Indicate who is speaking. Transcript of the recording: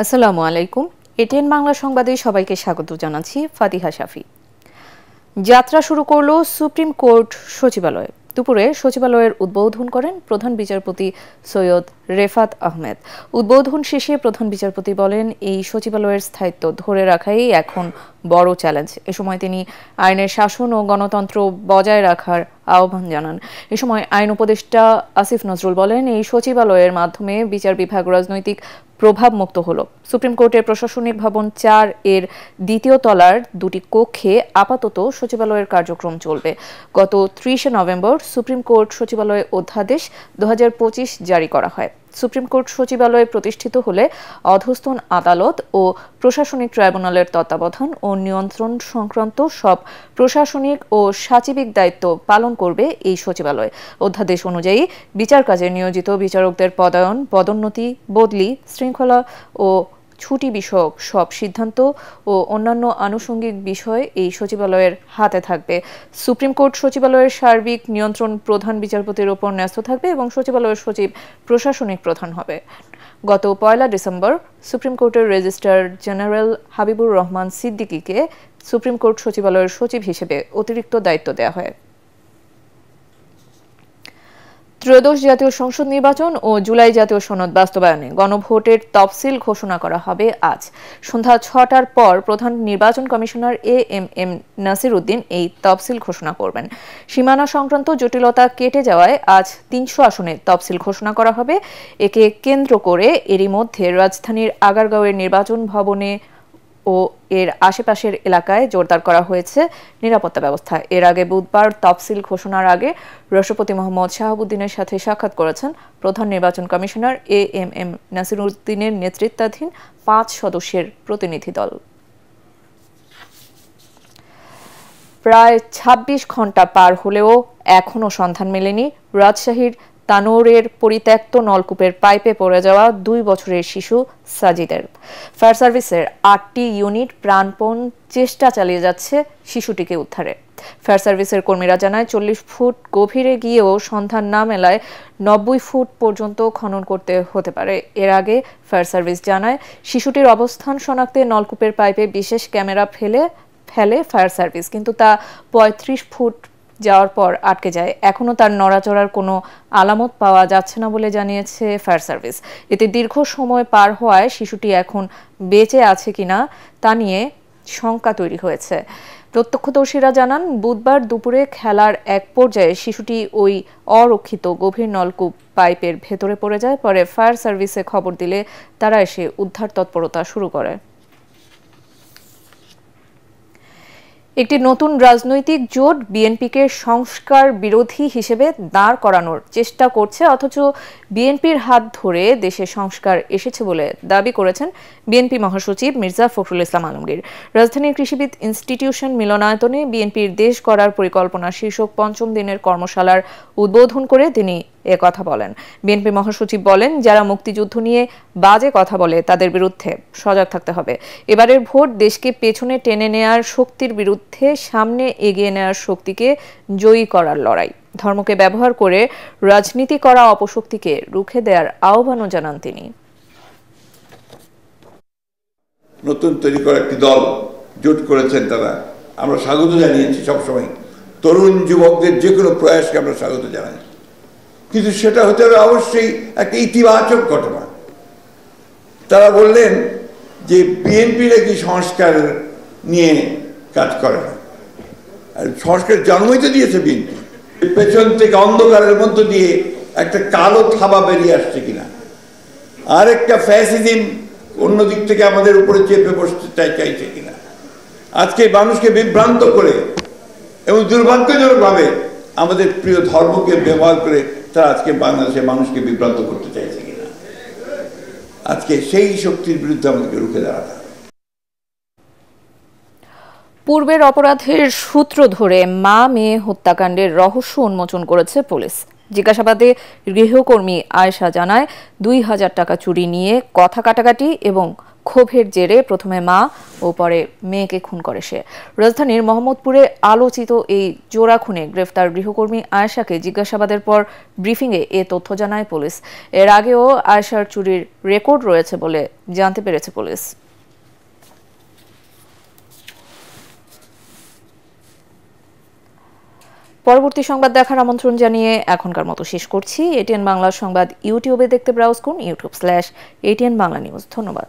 Speaker 1: আসসালামু আলাইকুম। এটিএন বাংলা সংবাদে সবাইকে স্বাগত জানাচ্ছি ফাতিহা শাফি। যাত্রা শুরু করলো সুপ্রিম কোর্ট সচিবালয়। দুপুরে সচিবালয়ের উদ্বোধন করেন প্রধান বিচারপতি সৈয়দ রেফাত আহমেদ। উদ্বোধন শেষে প্রধান বিচারপতি বলেন, এই সচিবালয়ের স্থায়িত্ব ধরে রাখাই এখন বড় চ্যালেঞ্জ। এ সময় তিনি আইনের শাসন ও গণতন্ত্র বজায় রাখার আহ্বান জানান। এ সময় আইন উপদেষ্টা আসিফ নজরুল বলেন, এই সচিবালয়ের মাধ্যমে বিচার বিভাগ রাজনৈতিক প্রভাব মুক্ত হলো। সুপ্রিম কোর্টের প্রশাসনিক ভবন ৪ এর দ্বিতীয় তলার দুটি কক্ষে আপাতত সচিবালয়ের কার্যক্রম চলবে। গত ৩০ নভেম্বর সুপ্রিম কোর্ট সচিবালয় অধ্যাদেশ ২০২৫ জারি করা হয়। সুপ্রিম কোর্ট সচিবালয় প্রতিষ্ঠিত হলে অধস্তন আদালত ও প্রশাসনিক ট্রাইব্যুনালের তত্ত্বাবধান ও নিয়ন্ত্রণ সংক্রান্ত সব প্রশাসনিক ও সাচিবিক দায়িত্ব পালন করবে এই সচিবালয়। অধ্যাদেশ অনুযায়ী বিচার কাজে নিয়োজিত বিচারকদের পদায়ন, পদোন্নতি, বদলি, শৃঙ্খলা ও ছুটি বিষয়ক সব সিদ্ধান্ত ও অন্যান্য আনুষঙ্গিক বিষয় এই সচিবালয়ের হাতে থাকবে। সুপ্রিম কোর্ট সচিবালয়ের সার্বিক নিয়ন্ত্রণ প্রধান বিচারপতির ওপর ন্যস্ত থাকবে এবং সচিবালয়ের সচিব প্রশাসনিক প্রধান হবে। গত ১ ডিসেম্বর সুপ্রিম কোর্টের রেজিস্ট্রার জেনারেল হাবিবুর রহমান সিদ্দিকীকে সুপ্রিম কোর্ট সচিবালয়ের সচিব হিসেবে অতিরিক্ত দায়িত্ব দেওয়া হয়। ত্রয়োদশ জাতীয় সংসদ নির্বাচন ও জুলাই জাতীয় সনদ বাস্তবায়নে গণভোটের তফসিল ঘোষণা করা হবে আজ সন্ধ্যা ৬টার পর। প্রধান নির্বাচন কমিশনার এএমএম নাসির উদ্দিন এই তফসিল ঘোষণা করবেন। সীমানা সংক্রান্ত জটিলতা কেটে যাওয়ায় আজ ৩০০ আসনে তফসিল ঘোষণা করা হবে। একে কেন্দ্র করে এরই মধ্যে রাজধানীর আগারগাঁওয়ের নির্বাচন ভবনে ও এর আশেপাশের এলাকায় জোরদার করা হয়েছে নিরাপত্তা ব্যবস্থা। এর আগে বুধবার তফসিল ঘোষণার আগে রাষ্ট্রপতি মোহাম্মদ শাহাবুদ্দিনের সাথে সাক্ষাৎ করেছেন প্রধান নির্বাচন কমিশনার এএমএম নাসির উদ্দিনের নেতৃত্বাধীন ৫ সদস্যের প্রতিনিধি দল। প্রায় ২৬ ঘন্টা পার হলেও এখনও সন্ধান মেলেনি রাজশাহীর তানোরের পরিত্যক্ত নলকূপের পাইপে পড়ে যাওয়া ২ বছরের শিশু সাজিদের। ফায়ার সার্ভিসের ৮টি ইউনিট প্রাণপণ চেষ্টা চালিয়ে যাচ্ছে শিশুটিকে উদ্ধারে। ফায়ার সার্ভিসের কর্মীরা জানায়, ৪০ ফুট গভীরে গিয়েও সন্ধান না মেলায় ৯০ ফুট পর্যন্ত খনন করতে হতে পারে। এর আগে ফায়ার সার্ভিস জানায়, শিশুটির অবস্থান শনাক্তে নলকূপের পাইপে বিশেষ ক্যামেরা ফেলে ফায়ার সার্ভিস, কিন্তু তা ৩৫ ফুট যাওয়ার পর আটকে যায়। এখনও তার নড়াচড়ার কোনো আলামত পাওয়া যাচ্ছে না বলে জানিয়েছে ফায়ার সার্ভিস। এতে দীর্ঘ সময় পার হওয়ায় শিশুটি এখন বেঁচে আছে কিনা তা নিয়ে শঙ্কা তৈরি হয়েছে। প্রত্যক্ষদর্শীরা জানান, বুধবার দুপুরে খেলার এক পর্যায়ে শিশুটি ওই অরক্ষিত গভীর নলকূপ পাইপের ভেতরে পড়ে যায়। পরে ফায়ার সার্ভিসে খবর দিলে তারা এসে উদ্ধার তৎপরতা শুরু করে। একটি নতুন রাজনৈতিক জোট বিএনপিকে সংস্কার বিরোধী হিসেবে দাঁড় করানোর চেষ্টা করছে, অথচ বিএনপির হাত ধরে দেশে সংস্কার এসেছে বলে দাবি করেছেন বিএনপি মহাসচিব মির্জা ফখরুল ইসলাম আলমগীর। রাজধানীর কৃষিবিদ ইনস্টিটিউশন মিলনায়তনে বিএনপির দেশ গড়ার পরিকল্পনা শীর্ষক ৫ম দিনের কর্মশালার উদ্বোধন করে তিনি কথা বলেন। বিএনপি মহাসচিব বলেন, যারা মুক্তিযুদ্ধ নিয়ে বাজে কথা বলে তাদের বিরুদ্ধে সজাগ থাকতে হবে। এবারের ভোট দেশকে পেছনে টেনে নেয়ার শক্তির বিরুদ্ধে সামনে এগিয়ে নেয়ার শক্তিকে জয়ী করার লড়াই। ধর্মকে ব্যবহার করে রাজনীতি করা অপশক্তিকে রুখে দেওয়ার আহ্বানও জানান তিনি।
Speaker 2: নতুন তৈরি করা একটি দল জোট করেছেন তারা, আমরা স্বাগত জানিয়েছি। সবসময় তরুণ যুবকদের যে কোনো প্রয়াসকে আমরা স্বাগত জানাই, কিন্তু সেটা হতে হবে অবশ্যই একটা ইতিবাচক ঘটনা। তারা বললেন যে বিএনপি নাকি সংস্কার নিয়ে কাজ করে না, আর সংস্কার জন্মই তো দিয়েছে বিএনপি। পেছন থেকে অন্ধকারের মধ্য দিয়ে একটা কালো থাবা বেরিয়ে আসছে কিনা, আর একটা ফ্যাসিজম অন্য দিক থেকে আমাদের উপরে চেপে বসতে চাইছে কিনা, আজকে মানুষকে বিভ্রান্ত করে এবং দুর্ভাগ্যজনকভাবে আমাদের প্রিয় ধর্মকে ব্যবহার করে তারা আজকে বাংলাদেশের মানুষকে বিভ্রান্ত করতে চাইছে কিনা। আজকে সেই শক্তির বিরুদ্ধে আমাদেরকে রুখে দাঁড়াতে হবে।
Speaker 1: পূর্বের অপরাধের সূত্র ধরে মা মেয়ে হত্যাকাণ্ডের রহস্য উন্মোচন করেছে পুলিশ। জিজ্ঞাসাবাদে গৃহকর্মী আয়েশা জানায়, ২,০০০ টাকা চুরি নিয়ে কথা কাটাকাটি এবং ক্ষোভের জেরে প্রথমে মা ও পরে মেয়েকে খুন করে সে। রাজধানীর মোহাম্মদপুরে আলোচিত এই জোড়া খুনে গ্রেফতার গৃহকর্মী আয়েশাকে জিজ্ঞাসাবাদের পর ব্রিফিংয়ে এ তথ্য জানায় পুলিশ। এর আগেও আয়েশার চুরির রেকর্ড রয়েছে বলে জানতে পেরেছে পুলিশ। পরবর্তী সংবাদ দেখার আমন্ত্রণ জানিয়ে এখনকার মতো শেষ করছি। এটিএন বাংলা সংবাদ ইউটিউবে দেখতে ব্রাউজ করুন youtube/ATN Bangla News। ধন্যবাদ।